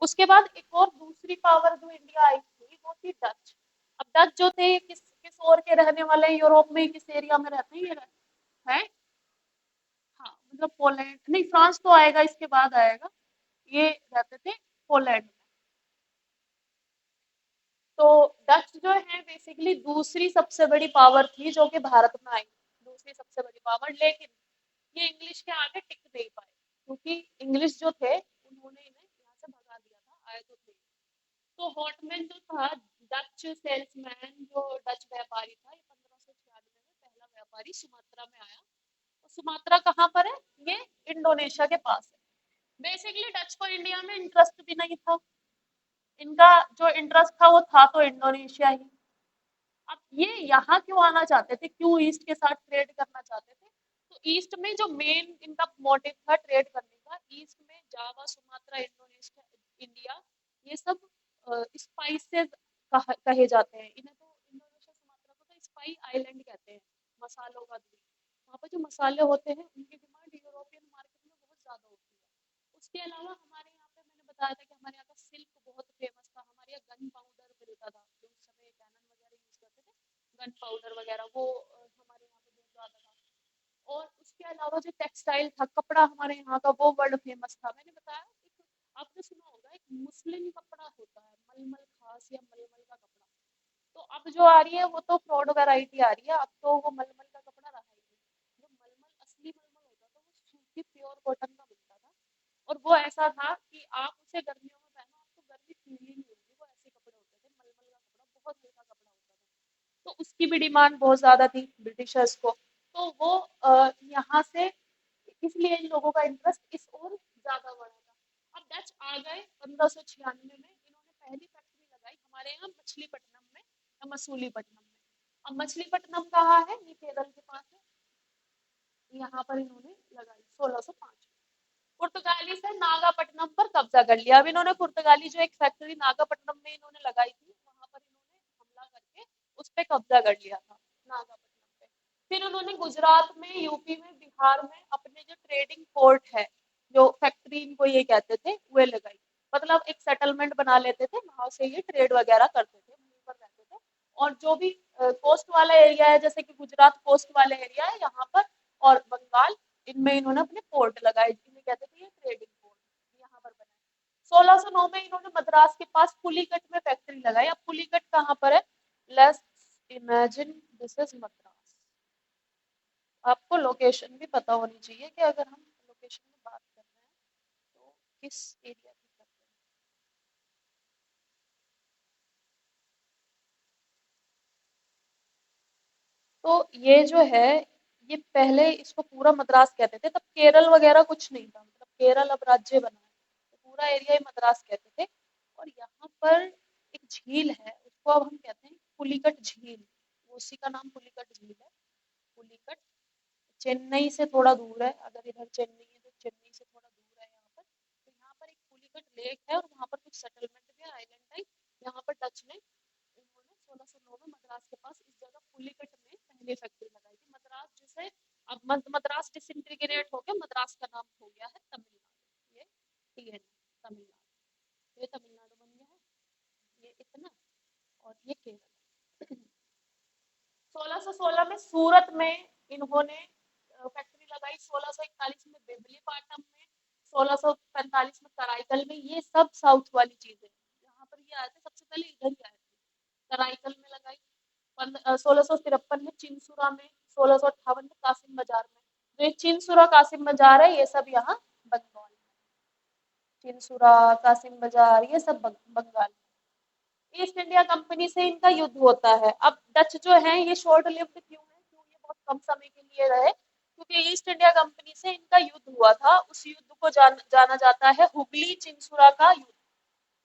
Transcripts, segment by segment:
उसके बाद एक और दूसरी पावर जो इंडिया आई थी वो थी डच। अब डच जो थे किस किस ओर के रहने वाले हैं, यूरोप में किस एरिया में रहते हैं ये है? हाँ मतलब पोलैंड नहीं, फ्रांस तो आएगा इसके बाद आएगा। ये रहते थे पोलैंड में। तो डच जो है बेसिकली दूसरी सबसे बड़ी पावर थी जो कि भारत में आई, दूसरी सबसे बड़ी पावर। लेकिन ये इंग्लिश के आगे टिक नहीं पाए, क्योंकि इंग्लिश जो थे उन्होंने इन्हें यहाँ से भगा दिया था, आए तो थे। तो हॉटमैन जो था, डच सेल्समैन, जो डच व्यापारी था, ये 1596 में पहला व्यापारी सुमात्रा में आया। और सुमात्रा कहाँ पर है? ये इंडोनेशिया के पास है। बेसिकली डच को इंडिया में इंटरेस्ट भी नहीं था, इनका जो इंटरेस्ट था वो था तो इंडोनेशिया ही। अब ये यहाँ क्यों आना चाहते थे, क्यों ईस्ट के साथ ट्रेड करना चाहते थे? तो ईस्ट में जो मेन इनका मोटिव था ट्रेड करने का, ईस्ट में जावा, सुमात्रा, इंडोनेशिया, इंडिया, ये सब स्पाइसेस कहे जाते हैं इन्हें। तो इंडोनेशिया, सुमात्रा को तो स्पाई आइलैंड कहते हैं, मसालों का द्वीप। वहाँ पर जो मसाले होते हैं उनकी डिमांड यूरोपियन मार्केट में बहुत ज्यादा होती है। उसके अलावा हमारे यहाँ पे मैंने बताया था कि हमारे यहाँ का सिल्क बहुत फेमस था, हमारे यहाँ गन पाउडर मिलता था, जो उस समय कैनन वगैरह यूज करते थे, गन पाउडर वगैरह वो हमारे यहाँ पे बहुत ज्यादा था। और उसके अलावा जो टेक्सटाइल था, कपड़ा हमारे यहाँ का वो वर्ल्ड फेमस था। मैंने बताया एक, आपने सुना होगा एक मुस्लिम कपड़ा होता है, मलमल खास या मलमल का कपड़ा। तो अब जो आ रही है वो तो फ्रॉड वैरायटी आ रही है, अब तो वो मलमल का कपड़ा रहा ही नहीं। जो मलमल असली मलमल होता था वो सूती प्योर कॉटन का मिलता था। और वो ऐसा था कि आप उसे गर्मियों में पहनो आपको गर्मी फील ही नहीं होगी, वो ऐसे कपड़े होते थे। मलमल का कपड़ा बहुत हल्का कपड़ा होता था, तो उसकी भी डिमांड बहुत ज्यादा थी ब्रिटिशर्स को। तो वो यहाँ से, इसलिए इन लोगों का इंटरेस्ट इस ओर ज्यादा बढ़ा था। अब डच आ गए 1596 में, इन्होंने पहली फैक्ट्री लगाई हमारे यहाँ मछलीपट्टनम में या मसूलीपट्टनम में। अब मछलीपट्टनम कहाँ है? ये केरल के पास है। यहाँ पर इन्होंने लगाई 1605। पुर्तगाली से नागापट्टनम पर कब्जा कर लिया। अब इन्होंने पुर्तगाली जो एक फैक्ट्री नागापट्टनम में इन्होंने लगाई थी, वहां पर इन्होंने हमला करके उस पर कब्जा कर लिया था, नागापट्टनम पे। फिर उन्होंने गुजरात में, यूपी में, बिहार में अपने जो ट्रेडिंग पोर्ट है, जो फैक्ट्री इनको ये कहते थे, वे लगाई। मतलब एक सेटलमेंट बना लेते थे, वहां से ये ट्रेड वगैरह करते थे, वहीं पर रहते थे। और जो भी कोस्ट वाला एरिया है, जैसे कि गुजरात कोस्ट वाला एरिया है यहाँ पर, और बंगाल, इनमें इन्होंने अपने पोर्ट लगाए, जिन्हें कहते थे ये ट्रेडिंग पोर्ट, यहाँ पर बनाए। 1609 में इन्होंने मद्रास के पास पुलिकट में फैक्ट्री लगाई। अब पुलिकट कहाँ पर है? Let's imagine this is Madras. आपको लोकेशन भी पता होनी चाहिए कि अगर हम लोकेशन में बात कर रहे हैं तो किस एरिया की कर रहे हैं। तो ये जो है, ये पहले इसको पूरा मद्रास कहते थे, तब केरल वगैरह कुछ नहीं था, मतलब केरल अब राज्य बना है, तो पूरा एरिया ही मद्रास कहते थे। और यहाँ पर एक झील है, उसको अब हम कहते हैं पुलिकट झील, उसी का नाम पुलिकट झील है। पुलिकट चेन्नई से थोड़ा दूर है, अगर इधर चेन्नई है तो चेन्नई से थोड़ा दूर है यहाँ पर। तो यहाँ पर एक पुलिकट लेक है और वहाँ पर कुछ सेटलमेंट भी है, आइलैंड टाइप। यहाँ पर डच ने, इन्होंने 1609 में मद्रास के पास इस जगह पुलिकट में पहली फैक्ट्री लगाई थी। मद्रास जिसे अब मद्रास डिसइंटीग्रेट होकर मद्रास का नाम हो गया है तमिलनाडु। ये TN तमिलनाडु, ये तमिलनाडु बन गया है, ये इतना। और ये केरल। 1616 में सूरत में इन्होंने फैक्ट्री लगाई, 1641 में बेबली पाटम में, 1645 में कराईकल में। ये सब साउथ वाली चीजें, यहाँ पर ये आए थे सबसे पहले, इधर ही आए थे। कराईकल में लगाई 1653 में, चिंसुरा में 1658 में, कासिम बाजार में। जो ये चिंसुरा कासिम बाजार है ये सब यहाँ बंगाल में। चिंसुरा, कासिम बाजार, ये सब बंगाल में। ईस्ट इंडिया कंपनी से इनका युद्ध होता है। अब डच जो है ये शॉर्ट लिव्ड क्यों है, क्यों ये बहुत कम समय के लिए रहे? क्योंकि ईस्ट इंडिया कंपनी से इनका युद्ध हुआ था, उस युद्ध को जाना जाता है हुगली चिंसुरा का युद्ध।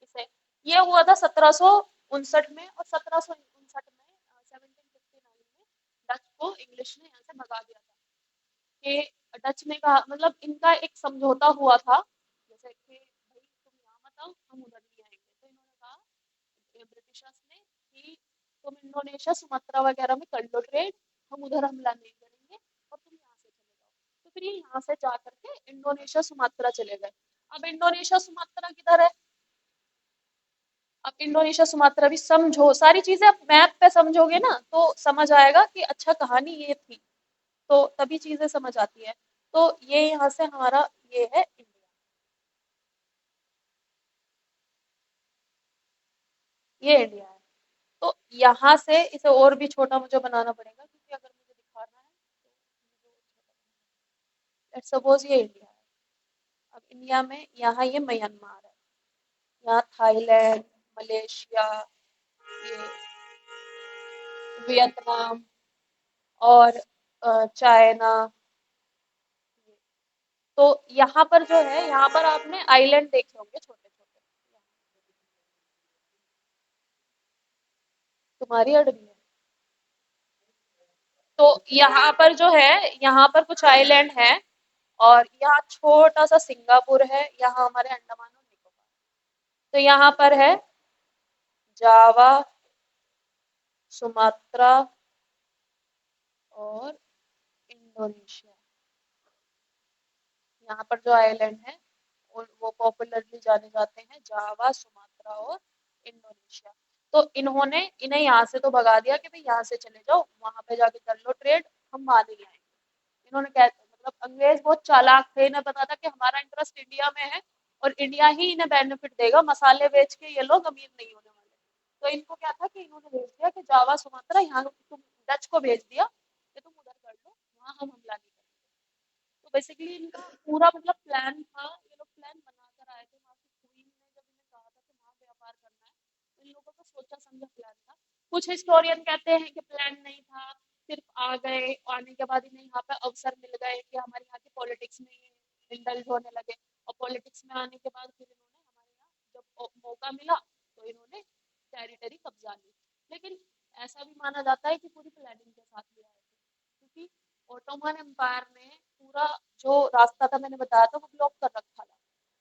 इसे ये हुआ था 1759 में, और 1759 में 1759 में डच को इंग्लिश ने यहाँ से भगा दिया था। कि डच ने कहा, मतलब इनका एक समझौता हुआ था, जैसे कि भाई तुम यहाँ मत आओ, हम उधर नहीं आएंगे। तो इन्होंने कहा ब्रिटिशर्स ने कि तुम इंडोनेशिया, सुमात्रा वगैरह में कर लो ट्रेड, हम उधर हमला नहीं करेंगे और तुम यहाँ से चले जाओ। तो फिर ये यहाँ से जा करके इंडोनेशिया, सुमात्रा चले गए। अब इंडोनेशिया, सुमात्रा किधर है? इंडोनेशिया सुमात्रा भी समझो, सारी चीजें आप मैप पे समझोगे ना तो समझ आएगा कि अच्छा कहानी ये थी, तो तभी चीजें समझ आती है। तो ये यहाँ से हमारा ये है इंडिया, ये इंडिया है। तो यहाँ से इसे और भी छोटा मुझे बनाना पड़ेगा, क्योंकि अगर मुझे दिखाना है तो लेट्स सपोज ये इंडिया है। अब इंडिया में यहाँ ये म्यांमार है, यहाँ थाईलैंड, मलेशिया, ये वियतनाम और चाइना। तो यहाँ पर जो है, यहाँ पर आपने आइलैंड देखे होंगे छोटे छोटे, तुम्हारी अड़बी है। तो यहाँ पर जो है, यहाँ पर कुछ आइलैंड है, और यहाँ छोटा सा सिंगापुर है, यहाँ हमारे अंडमान और निकोबार। तो यहाँ पर है जावा, सुमात्रा और इंडोनेशिया। यहाँ पर जो आइलैंड है वो पॉपुलरली जाने जाते हैं जावा, सुमात्रा और इंडोनेशिया। तो इन्होंने इन्हें यहाँ से तो भगा दिया कि भाई यहाँ से चले जाओ, वहां पे जाके कर लो ट्रेड, हम वहां नहीं आएंगे। इन्होंने क्या, मतलब अंग्रेज बहुत चालाक थे, इन्हें पता था कि हमारा इंटरेस्ट इंडिया में है और इंडिया ही इन्हें बेनिफिट देगा, मसाले बेच के ये लोग अमीर नहीं होने वाले। तो इनको क्या था कि इन्होंने भेज दिया कि जावा, सुमात्रा, यहाँ तुम डच को भेज दिया कि तुम उधर कर लो, वहां हम हमला नहीं करेंगे। तो बेसिकली इनका पूरा मतलब प्लान था, ये लोग प्लान बनाकर आए थे। वहां की क्वीन ने जब इन्हें कहा था कि वहां व्यापार करना है, तो इन लोगों का सोचा समझा प्लान था। कुछ हिस्टोरियन कहते हैं कि प्लान नहीं था, सिर्फ आ गए, आने के बाद इन्हें यहाँ पे अवसर मिल गए कि हमारे यहाँ की पॉलिटिक्स में इंडल्ज होने लगे, और पॉलिटिक्स में आने के बाद फिर इन्होंने हमारे यहाँ जब मौका मिला तो इन्होंने टेरिटरी कब्जा ली। लेकिन ऐसा भी माना जाता है कि पूरी प्लानिंग के साथ लिया है, क्योंकि ओटोमन एम्पायर ने पूरा जो रास्ता था मैंने बताया था वो ब्लॉक कर रखा था।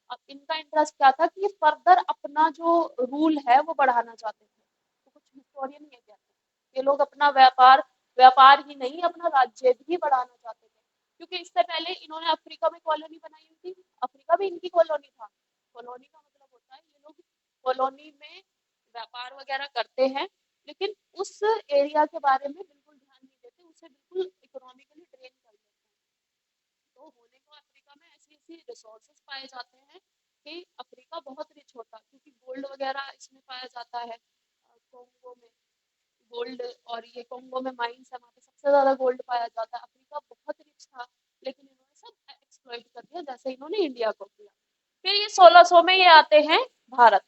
अब इनका इंटरेस्ट क्या था कि ये फर्दर अपना जो रूल है वो बढ़ाना चाहते थे। तो कुछ हिस्टोरियन ये कहते हैं ये लोग अपना व्यापार, व्यापार ही नहीं अपना राज्य भी बढ़ाना चाहते थे, क्योंकि इससे पहले इन्होंने अफ्रीका में कॉलोनी बनाई हुई थी। अफ्रीका भी इनकी कॉलोनी था। कॉलोनी का मतलब होता है ये लोग कॉलोनी में व्यापार वगैरह करते हैं, लेकिन उस एरिया के बारे में बिल्कुल ध्यान नहीं देते, उसे बिल्कुल इकोनॉमिकली ड्रेन कर देते हैं। तो होने को अफ्रीका में ऐसी ऐसी रिसोर्सेज पाए जाते हैं कि अफ्रीका बहुत रिच होता, क्योंकि गोल्ड वगैरह इसमें पाया जाता है, कोंगो में गोल्ड, और ये कोंगो में माइंस है, वहाँ पे सबसे ज्यादा गोल्ड पाया जाता है। अफ्रीका बहुत रिच था, लेकिन इन्होंने सब एक्सप्लॉइट कर दिया, जैसे इन्होंने इंडिया को किया। फिर ये 1600 में ये आते हैं भारत।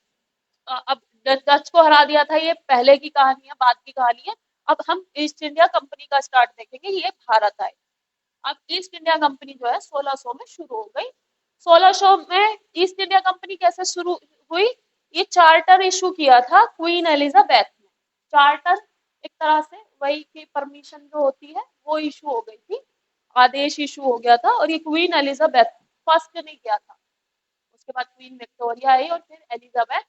अब डच को हरा दिया था, ये पहले की कहानी है, बाद की कहानी है। अब हम ईस्ट इंडिया कंपनी का स्टार्ट देखेंगे, ये भारत आए। अब ईस्ट इंडिया कंपनी जो है 1600 में शुरू हो गई। 1600 में ईस्ट इंडिया कंपनी कैसे शुरू हुई? ये चार्टर इशू किया था क्वीन एलिजाबेथ ने। चार्टर एक तरह से वही की परमिशन जो होती है वो इशू हो गई थी, आदेश इशू हो गया था, और ये क्वीन एलिजाबेथ फर्स्ट ने किया था। उसके बाद क्वीन विक्टोरिया आई और फिर एलिजाबेथ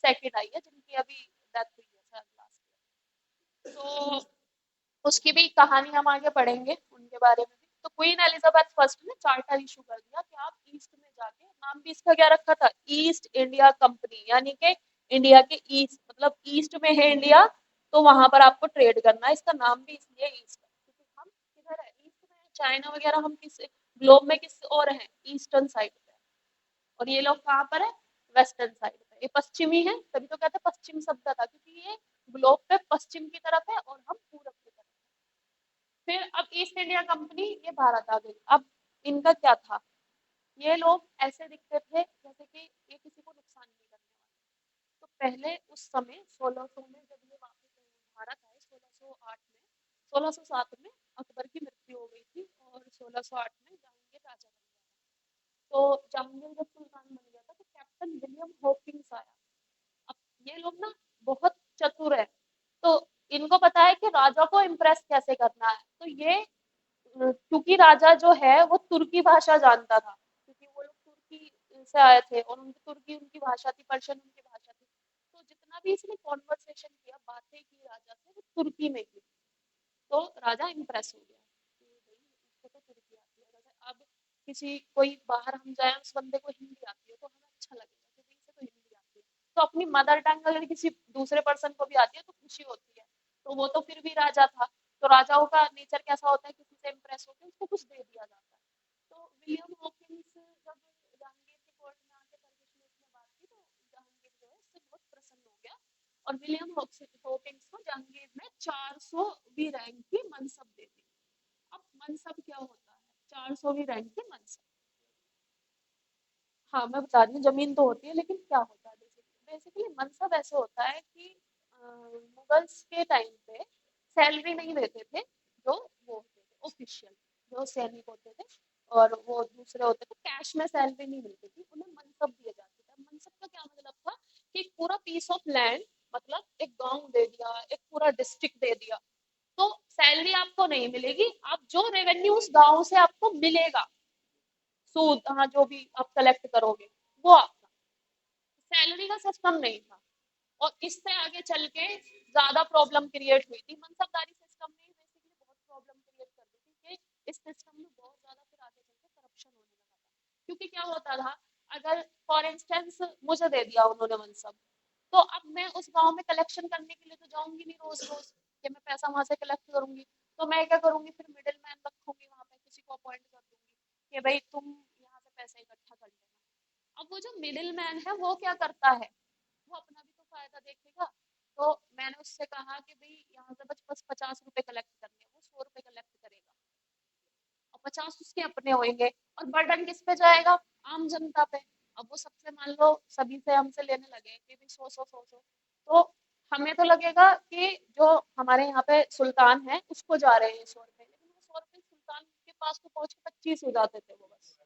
सेकंड आई है, जिनकी अभी डेथ हुई है शायद लास्ट ईयर। तो उसकी भी कहानी हम आगे पढ़ेंगे उनके बारे में भी। तो क्वीन एलिजाबेथ फर्स्ट ने चार्टर इशू कर दिया कि आप ईस्ट में जाके, नाम भी इसका क्या रखा था, ईस्ट इंडिया कंपनी, यानी कि इंडिया के ईस्ट, मतलब ईस्ट में है इंडिया, तो वहां पर आपको ट्रेड करना है। इसका नाम भी इसलिए ईस्ट है क्योंकि हम किधर है, ईस्ट में है। चाइना वगैरह हम किस ग्लोब में किस और हैं, ईस्टर्न साइड पे, और ये लोग कहाँ पर है, वेस्टर्न साइड पे। ये पश्चिमी है, तभी तो कहते हैं पश्चिम सभ्यता, क्योंकि ये ग्लोब पे पश्चिम की तरफ है और हम पूरब की तरफ। फिर अब ईस्ट इंडिया कंपनी ये भारत आ गई। अब इनका क्या था, ये लोग ऐसे दिखते थे जैसे कि ये किसी को नुकसान नहीं करने वाले। तो पहले उस समय 1600 में जब ये वापस भारत आए, 1608 में, 1607 में अकबर की मृत्यु हो गई थी, और 1608 में जहांगीर राजा बन गया था। तो जहांगीर जब सुल्तान बन गया था तो कैप्टन विलियम हॉकिंस आया। अब ये लोग ना बहुत चतुर है, तो इनको पता है कि राजा को इम्प्रेस कैसे करना है। तो ये क्योंकि राजा जो है वो तुर्की भाषा जानता था, क्योंकि वो लोग तुर्की से आए थे और उनकी तुर्की उनकी भाषा थी, पर्शियन उनकी भाषा थी। तो जितना भी इसने कॉन्वर्सेशन किया, बातें की राजा से, वो तुर्की में की। तो राजा इम्प्रेस हो गया कि भाई इसको तो तुर्की आती है। जैसे अब किसी कोई बाहर हम जाए, उस बंदे को हिंदी आती है तो हमें अच्छा लगेगा कि भाई इसे तो हिंदी आती है। तो अपनी मदर टंग अगर किसी दूसरे पर्सन को भी आती है तो खुशी होती है। तो वो तो फिर भी राजा था, तो राजाओं का नेचर कैसा होता है, किसी से इम्प्रेस होकर उसको कुछ दे दिया जाता है। तो विलियम हॉकिंस जब जहांगीर के कोर्ट में आके टर्किश में उसने बात की तो जहांगीर जो है उससे बहुत प्रसन्न हो गया, और विलियम हॉकिंस को जहांगीर ने 400वीं रैंक की मनसब दे दी। अब मनसब क्या होता है? 400वीं रैंक की मनसब। हाँ, मैं बता रही हूँ, जमीन तो होती है लेकिन क्या होता है बेसिकली, मनसब ऐसे होता है कि मुगल्स के टाइम पे सैलरी नहीं देते थे, जो वो होते थे ऑफिशियल, जो सैनिक होते थे और वो दूसरे होते थे, कैश में सैलरी नहीं मिलती थी, उन्हें मनसब दिए जाते थे। मनसब का क्या मतलब था कि एक पूरा पीस ऑफ लैंड, मतलब एक गांव दे दिया, एक पूरा डिस्ट्रिक्ट दे दिया, तो सैलरी आपको नहीं मिलेगी, आप जो रेवेन्यू उस गांव से आपको मिलेगा, सूद, हाँ, जो भी आप कलेक्ट करोगे वो आपका, सैलरी का सिस्टम नहीं था। और इससे आगे चल के ज्यादा प्रॉब्लम क्रिएट हुई थी, मनसबदारी सिस्टम ने बेसिकली बहुत प्रॉब्लम क्रिएट कर दी थी कि इस सिस्टम में बहुत ज्यादा फिर आगे चल के करप्शन होने लगा था। क्योंकि क्या होता था, अगर फॉर इंस्टेंस मुझे दे दिया उन्होंने मनसब, तो अब मैं उस गांव में कलेक्शन करने के लिए तो जाऊंगी नहीं रोज रोज कि मैं पैसा वहां से कलेक्ट करूंगी, तो मैं क्या करूंगी, फिर मिडिल मैन रखूंगी वहां पे, किसी को अपॉइंट कर दूंगी कि भाई तुम यहाँ से पैसे इकट्ठा कर लेना। अब वो जो मिडिल मैन है वो क्या करता है, वो अपना भी तो फायदा देखेगा। तो मैंने उससे कहा कि भाई यहाँ से बस 50 रुपए कलेक्ट करने हैं, वो 100 रुपए कलेक्ट करेगा और 50 उसके अपने होंगे, और बर्डन किस पे जाएगा, आम जनता पे। अब वो सबसे, मान लो सभी से हमसे लेने लगे कि भी 100 100 100 100, तो हमें तो लगेगा कि जो हमारे यहाँ पे सुल्तान है उसको जा रहे हैं 100 रुपए, लेकिन वो 100 रुपए सुल्तान के पास तो पहुंच के 25 हो जाते थे, वो बस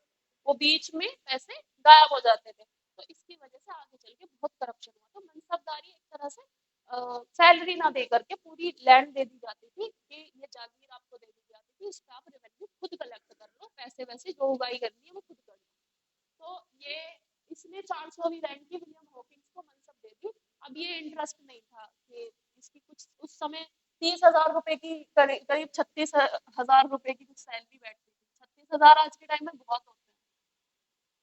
वो बीच में पैसे गायब हो जाते थे। तो इसकी वजह से आगे चल के बहुत करप्शन हुआ। तो मनसबदारी एक तरह से सैलरी ना दे करके पूरी लैंड दे दी जाती थी कि ये जागीर आपको दे दी जाती थी, इस पे आप रेवेन्यू खुद कलेक्ट कर लो, पैसे वैसे जो उगाई करनी है वो खुद कर लो। तो ये इसने 400वीं रैंक की विलियम हॉकिंस को मनसब दे दी। अब ये इंटरेस्ट नहीं था कि इसकी कुछ उस समय 30,000 रुपए की करीब 36,000 रुपए की कुछ सैलरी बैठती थी। 36,000 आज के टाइम में बहुत होते हैं।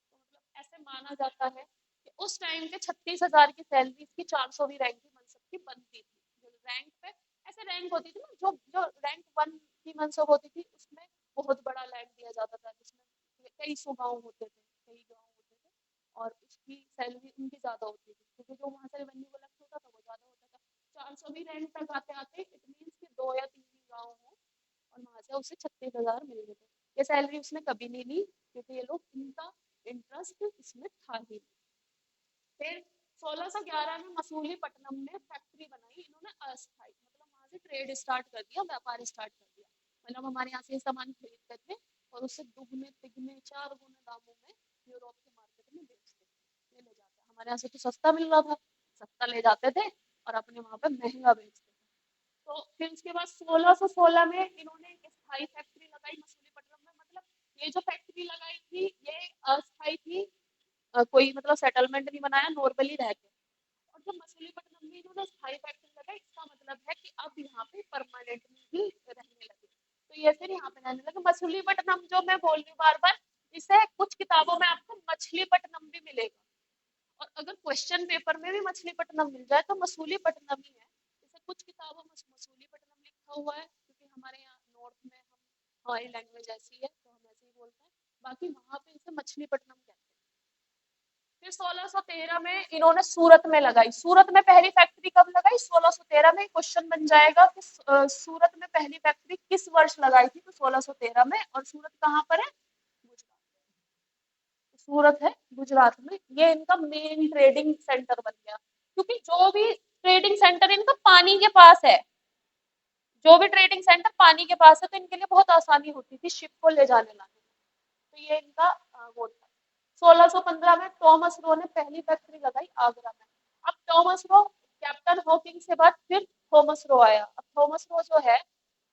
तो मतलब ऐसे माना जाता है कि उस टाइम के 36,000 की सैलरी इसकी 400वीं रैंक की मनसब की बनती थी। जो रैंक पे ऐसे रैंक होती थी ना, जो जो रैंक 1 की मनसब होती थी उसमें बहुत बड़ा लैंड दिया जाता था, जिसमें कई सौ गांव होते थे, कई गांव होते थे, और उसकी सैलरी उनकी ज्यादा होती थी क्योंकि जो वहां से रेवेन्यू कलेक्ट होता था वो ज्यादा होता था। 400वीं रैंक तक आते आते इट मीन कि 2 या 3 गाँव हो और वहां से उसे 36,000 मिल गए थे। ये सैलरी उसने कभी नहीं ली क्योंकि ये लोग, इनका इंटरेस्ट इसमें था ही। फिर 1611 में मसूलीपट्टनम में फैक्ट्री बनाई इन्होंने अस्थाई, मतलब वहां से ट्रेड स्टार्ट कर दिया, व्यापार स्टार्ट कर दिया। मतलब हमारे यहाँ से सामान खरीदते थे और उससे दुगने तिगने 4 गुने दामों में यूरोप के मार्केट में बेचते थे, ये ले जाते। हमारे यहाँ से तो सस्ता मिल रहा था, सस्ता ले जाते थे और अपने वहां पे महंगा बेचते थे। तो फिर उसके बाद 1616 में इन्होंने एक स्थायी फैक्ट्री लगाई मसूलीपट्टनम में। मतलब ये जो फैक्ट्री लगाई थी ये अस्थायी थी, कोई मतलब सेटलमेंट नहीं बनाया, नॉर्मली रह के। और जब मछलीपट्टनम में इन्होंने स्थायी फैक्ट्री लगाई, इसका मतलब है कि अब यहाँ पे परमानेंटली ही रहने लगे, तो ये फिर यहाँ पे रहने लगे। मछलीपट्टनम जो मैं बोल रही हूँ बार बार, इसे कुछ किताबों में आपको मछलीपट्टनम भी मिलेगा, और अगर क्वेश्चन पेपर में भी मछलीपट्टनम मिल जाए तो मसूलीपट्टनम ही है। जैसे कुछ किताबों में मसूलीपट्टनम लिखा हुआ है क्योंकि हमारे यहाँ नॉर्थ में हम, हमारी लैंग्वेज ऐसी है तो हम ऐसे ही बोलते हैं, बाकी वहां पे इसे मछलीपट्टनम कहते हैं। फिर 1613 में इन्होंने सूरत में लगाई। सूरत में पहली फैक्ट्री कब लगाई? 1613 में। क्वेश्चन बन जाएगा कि सूरत में पहली फैक्ट्री किस वर्ष लगाई थी? तो 1613 में। और सूरत कहाँ पर है? गुजरात। सूरत है गुजरात में। ये इनका मेन ट्रेडिंग सेंटर बन गया क्योंकि जो भी ट्रेडिंग सेंटर इनका पानी के पास है, जो भी ट्रेडिंग सेंटर पानी के पास है, तो इनके लिए बहुत आसानी होती थी शिप को ले जाने लाने में। तो ये इनका वो था। 1615 में थॉमस रो ने पहली फैक्ट्री लगाई आगरा में। अब थॉमस रो, कैप्टन हॉकिंग से बाद फिर थॉमस रो आया। अब थॉमस रो जो है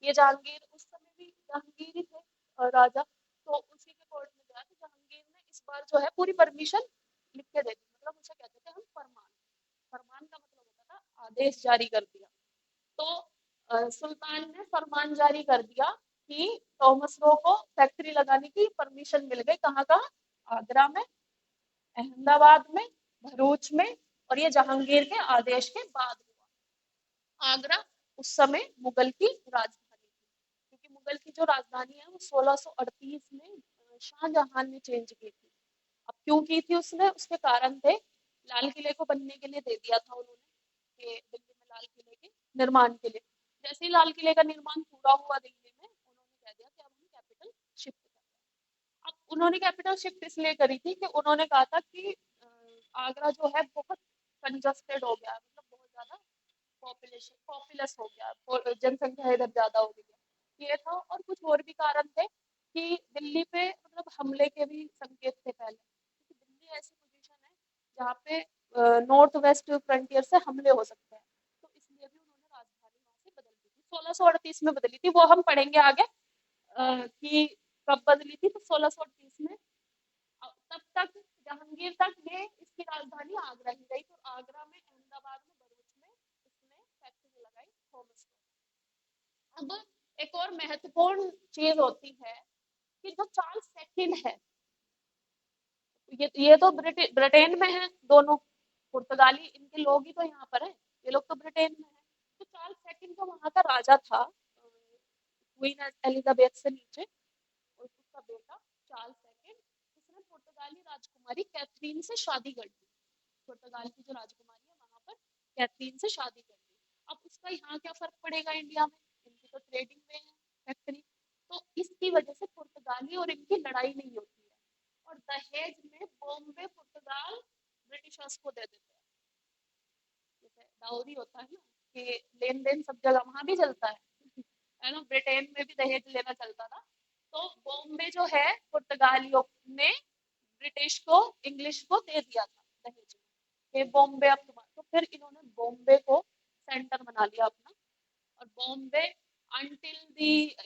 ये जहांगीर, उस समय भी जहांगीर ही थे राजा, तो उसी के कोर्ट में गया। तो जहांगीर ने इस बार जो है पूरी परमिशन लिख के दे दी, मतलब उसे कहते थे हम फरमान। फरमान का मतलब होता था आदेश जारी कर दिया। तो सुल्तान ने फरमान जारी कर दिया कि थॉमस रो को फैक्ट्री लगाने की परमिशन मिल गई। कहाँ कहाँ? आगरा में, अहमदाबाद में, भरूच में, और ये जहांगीर के आदेश के बाद हुआ। आगरा उस समय मुगल की राजधानी थी, क्योंकि मुगल की जो राजधानी है वो 1638 में शाहजहां ने चेंज की थी। अब क्यों की थी उसने, उसके कारण थे। लाल किले को बनने के लिए दे दिया था उन्होंने कि दिल्ली में लाल किले के निर्माण के लिए। जैसे ही लाल किले का निर्माण पूरा हुआ दिल्ली में, उन्होंने कह दिया कि अब हम कैपिटल शिफ्ट कर रहे हैं। अब उन्होंने कैपिटल शिफ्ट इसलिए करी थी कि उन्होंने कहा था कि आगरा जो है बहुत कंजस्टेड हो गया, मतलब बहुत ज्यादा पॉपुलेशन पॉपुलस हो गया, जनसंख्या इधर ज्यादा हो गई है, ये था। और कुछ और भी कारण थे कि दिल्ली पे मतलब हमले के भी संकेत थे पहले, क्योंकि दिल्ली ऐसी पोजीशन है जहाँ पे नॉर्थ वेस्ट फ्रंटियर से हमले हो सकते हैं। तो इसलिए भी उन्होंने राजधानी वहां से बदल दी थी, 1638 में बदली थी, वो हम पढ़ेंगे आगे कि कब बदली थी। तो 1638 में तब तक जहांगीर तक ये इसकी राजधानी आगरा ही रही। तो आगरा में, अहमदाबाद में, भरूच में इसने फैक्ट्री लगाई थॉमस को। अब एक और महत्वपूर्ण चीज होती है कि जो चार्ल्स सेकंड है, ये तो ब्रिटेन में है दोनों, पुर्तगाली इनके लोग ही तो यहाँ पर है, ये लोग तो ब्रिटेन में है। तो चार्ल्स सेकंड जो वहां का राजा था, क्वीन एलिजाबेथ से नीचे, और उसका बेटा चार्ल्स सेकंड, उसने पुर्तगाली राजकुमारी कैथरीन से शादी कर दी। पुर्तगाल की जो राजकुमारी है वहां पर कैथरीन से शादी कर दी। अब उसका यहाँ क्या फर्क पड़ेगा इंडिया में, इनकी तो ट्रेडिंग में है फैक्ट्री। तो इसकी वजह से पुर्तगाली और इनकी लड़ाई नहीं होती है, और दहेज में बॉम्बे पुर्तगाल ब्रिटिशर्स को दे देते हैं। जैसे डाउरी होता है ना, कि लेन देन सब जगह वहां भी चलता है ना, ब्रिटेन में भी दहेज लेना चलता था। तो बॉम्बे जो है पुर्तगालियों ने ब्रिटिश को, इंग्लिश को दे दिया था दहेज में, ये बॉम्बे अब तुम्हारा। तो फिर इन्होंने बॉम्बे को सेंटर बना लिया अपना, और बॉम्बे अंटिल द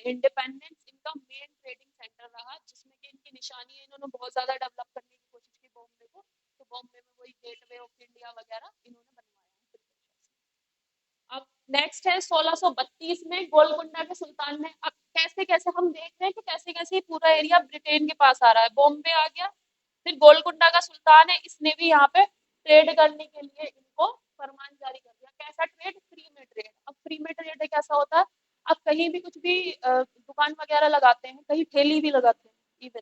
इंडिपेंडेंस इनका मेन ट्रेडिंग सेंटर रहा, जिसमें कि इनकी निशानी है, इन्होंने बहुत ज्यादा डेवलप करने की कोशिश की बॉम्बे को। तो बॉम्बे में वही गेटवे ऑफ इंडिया वगैरह इन्होंने बनवाया है। अब नेक्स्ट है 1632 में गोलकुंडा के सुल्तान ने, अब कैसे कैसे हम देख रहे हैं कि कैसे कैसे पूरा एरिया ब्रिटेन के पास आ रहा है। बॉम्बे आ गया, फिर गोलकुंडा का सुल्तान है, इसने भी यहाँ पे ट्रेड करने के लिए इनको फरमान जारी कर दिया। कैसा ट्रेड, फ्री में ट्रेड। अब फ्री में ट्रेड कैसा होता है, आप कहीं भी कुछ भी दुकान वगैरह लगाते हैं, कहीं ठेली भी लगाते हैं, इवन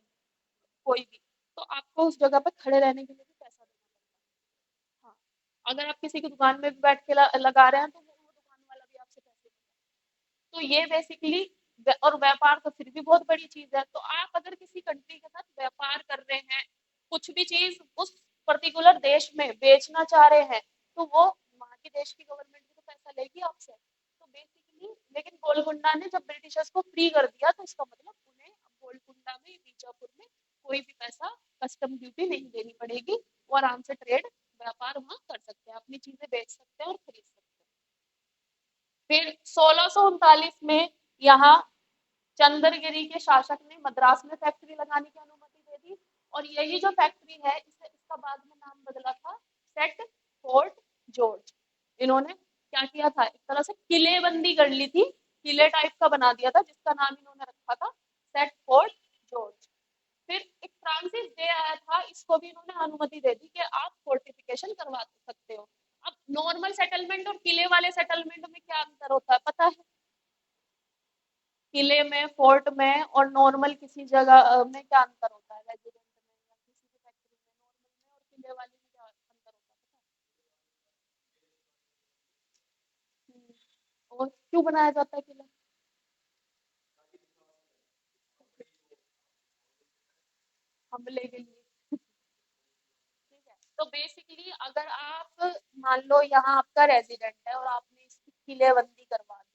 कोई भी, तो आपको उस जगह पर खड़े रहने के लिए भी पैसा देना पड़ता है। हाँ, अगर आप किसी की दुकान में भी बैठ के लगा रहे हैं तो वो दुकान वाला भी आपसे पैसे लेगा। तो ये बेसिकली, और व्यापार तो फिर भी बहुत बड़ी चीज है। तो आप अगर किसी कंट्री के साथ व्यापार कर रहे हैं, कुछ भी चीज उस पर्टिकुलर देश में बेचना चाह रहे हैं, तो वो वहां के देश की गवर्नमेंट भी तो पैसा लेगी आपसे। तो बेसिकली, लेकिन गोलकुंडा ने जब ब्रिटिशर्स को फ्री कर दिया, तो इसका मतलब उन्हें अब गोलकुंडा में, बीजापुर में कोई भी पैसा कस्टम ड्यूटी नहीं देनी पड़ेगी, वो आराम से ट्रेड व्यापार वहां कर सकते हैं, अपनी चीजें बेच सकते हैं और खरीद सकते हैं। फिर 1639 में यहाँ चंद्रगिरी के शासक ने मद्रास में फैक्ट्री लगाने की अनुमति दे दी, और यही जो फैक्ट्री है, इसे इसका बाद में नाम बदला था सेट फोर्ट जॉर्ज। इन्होंने क्या किया था, एक तरह से किलेबंदी कर ली थी, किले टाइप का बना दिया था, जिसका नाम इन्होंने रखा था सेट फोर्ट जॉर्ज। फिर एक फ्रांसिस डे आया था, इसको भी इन्होंने अनुमति दे दी कि आप फोर्टिफिकेशन करवा सकते हो। अब नॉर्मल सेटलमेंट और किले वाले सेटलमेंट में क्या अंतर होता है पता है? किले में, फोर्ट में और नॉर्मल किसी जगह में क्या अंतर होता है, रेजिडेंट में या किसी भी फैक्ट्री में, नॉर्मल में और किले वाले में क्या अंतर होता है पता है? और क्यों बनाया जाता है किला? हमले के लिए। ठीक है, तो बेसिकली अगर आप मान लो यहाँ आपका रेजिडेंट है और आपने इसकी किलेबंदी करवा दी,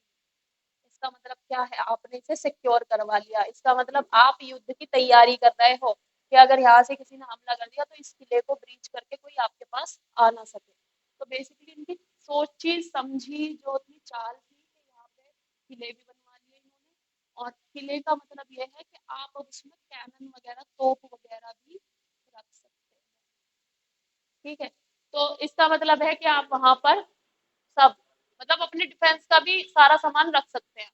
इसका मतलब क्या है, आपने इसे सिक्योर करवा लिया, इसका मतलब आप युद्ध की तैयारी कर रहे हो कि अगर यहाँ से किसी ने हमला कर दिया तो इस किले को ब्रीच करके कोई आपके पास आ ना सके। तो बेसिकली इनकी सोची समझी जो थी, चाल थी कि यहाँ पे किले भी बनवा लिए इन्होंने, और किले का मतलब ये है कि आप अब उसमें कैनन वगैरह, तोप वगैरह भी रख सकते हैं। ठीक है, तो इसका मतलब है कि आप वहां पर सब, मतलब अपने डिफेंस का भी सारा सामान रख सकते हैं।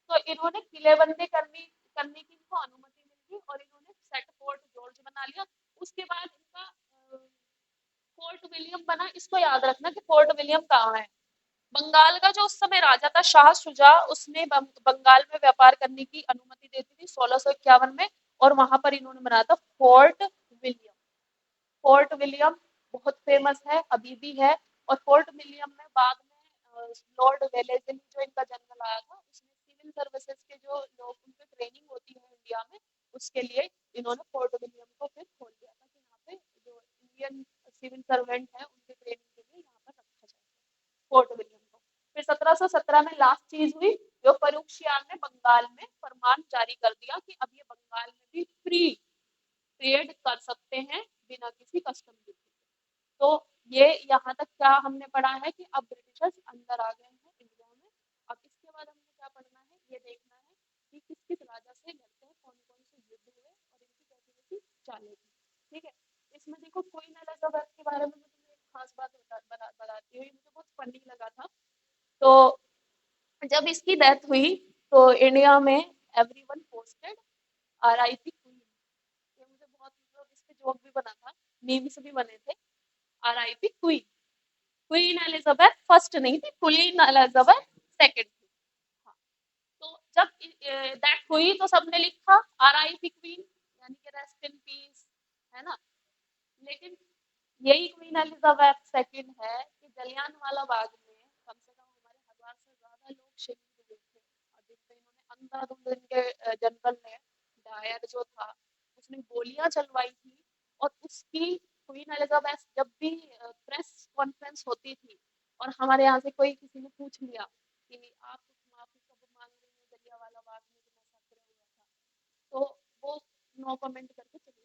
तो इन्होंने किलेबंदी करने की इनको अनुमति मिल गई, और इन्होंने सेट फोर्ट जॉर्ज बना लिया। उसके बाद इनका फोर्ट विलियम बना, इसको याद रखना कि फोर्ट विलियम कहाँ है। बंगाल का जो उस समय राजा था शाह शुजा, उसने बंगाल में व्यापार करने की अनुमति देती थी 1651 में, और वहां पर इन्होंने बनाया था फोर्ट विलियम। फोर्ट विलियम बहुत फेमस है, अभी भी है। और फोर्ट विलियम में बाद में लॉर्ड वेलेस्ली जो इनका जनरल आया था, उसने सिविल सर्विसेज के जो लोग उनको ट्रेनिंग होती है इंडिया में, उसके लिए इन्होंने फोर्ट विलियम को फिर खोल दिया था कि यहाँ पे जो इंडियन सिविल सर्वेंट है उनके ट्रेनिंग के लिए यहाँ पर रखा जाए फोर्ट विलियम को। फिर 1717 में लास्ट चीज हुई, जो फर्रुख सियार ने बंगाल में फरमान जारी कर दिया कि अब ये बंगाल में भी फ्री ट्रेड कर सकते हैं बिना किसी कस्टम ड्यूटी के। तो ये यहाँ तक क्या हमने पढ़ा है कि अब ब्रिटिशर्स अंदर आ गए हैं इंडिया में। अब इसके बाद हमने क्या पढ़ना है, ये देखना है कि किस किस राजा से लड़ते हैं, कौन कौन से युद्ध हुए और इनकी कैसी कैसी चालें थी। ठीक है, इसमें देखो क्वीन एलिजाबेथ के बारे में मैं तुम्हें एक खास बात बताती हूँ, मुझे बहुत फनी लगा था। तो जब इसकी डेथ हुई तो इंडिया में एवरीवन पोस्टेड आरआईपी क्वीन। ये मुझे बहुत, मतलब इस पे जोक भी बना था, मीम्स भी बने थे, RIP queen. Queen Elizabeth first नहीं थी, क्वीन एलिजाबेथ सेकंड थी। हाँ, तो जब डेथ हुई तो सबने लिखा आरआईपी क्वीन, यानी कि रेस्ट इन पीस, है ना। लेकिन यही क्वीन एलिजाबेथ सेकंड है कि जलियांवाला बाग में कम से कम हमारे 1000 से ज्यादा लोग शहीद हुए थे, और जिनपे इन्होंने अंधाधुंध इनके जनरल ने, डायर जो था, उसने गोलियां चलवाई थी। और उसकी क्वीन एलिजाबेथ जब भी प्रेस कॉन्फ्रेंस होती थी और हमारे यहाँ से कोई किसी ने पूछ लिया कि आप माफी कब मांग रही हैं जलियांवाला बाग में जो मैसेकर हुआ था, तो वो नो कमेंट करके चली जाती।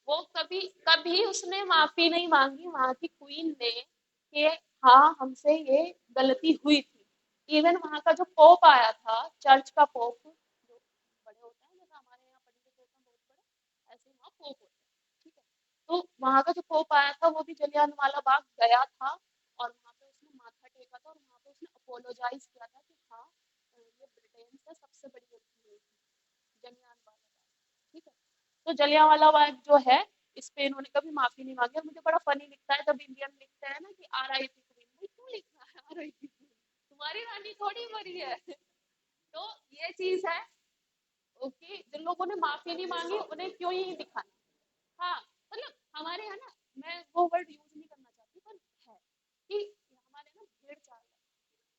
वो कभी कभी उसने माफी नहीं मांगी वहां की क्वीन ने कि हाँ हमसे ये गलती हुई थी। इवन वहां का जो पोप आया था, चर्च का पोप, जो बड़े होते हैं जैसे हमारे यहाँ पंडित होते हैं बहुत बड़े, ऐसे वहाँ पोप होते हैं। ठीक है, तो वहां का जो पोप आया था वो भी जलियांवाला बाग गया था, और वहां पे उसने माथा टेका था, और वहां पे उसने अपोलोजाइज किया था कि हाँ ये ब्रिटेन से सबसे बड़ी गलती हुई थी, जलियांवाला बाग। ठीक है, तो जलियांवाला बाग जो है, इस पे इन्होंने कभी माफी नहीं मांगी। और मुझे बड़ा फनी लिखता है जब इंडियन लिखते हैं ना कि आरआईपी क्वीन, भाई क्यों लिखना है आरआईपी क्वीन, तुम्हारी रानी थोड़ी मरी है। तो ये चीज है कि जिन लोगों ने माफी नहीं मांगी उन्हें क्यों ही दिखाना। हाँ, मतलब हमारे यहाँ ना, मैं वो वर्ड यूज नहीं करना चाहती, पर है कि हमारे ना भेड़ चाल है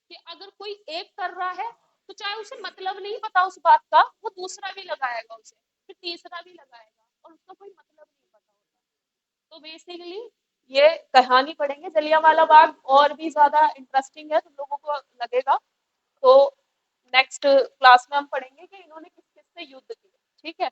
कि अगर कोई एक कर रहा है तो चाहे उसे मतलब नहीं पता उस बात का, वो दूसरा भी लगाएगा उसे, फिर तीसरा भी लगाएगा, और उसका कोई मतलब नहीं पता होता। तो बेसिकली ये कहानी पढ़ेंगे जलियांवाला बाग, और भी ज्यादा इंटरेस्टिंग है, तुम लोगों को लगेगा। तो नेक्स्ट क्लास में हम पढ़ेंगे कि इन्होंने किस किस से युद्ध किए। ठीक है।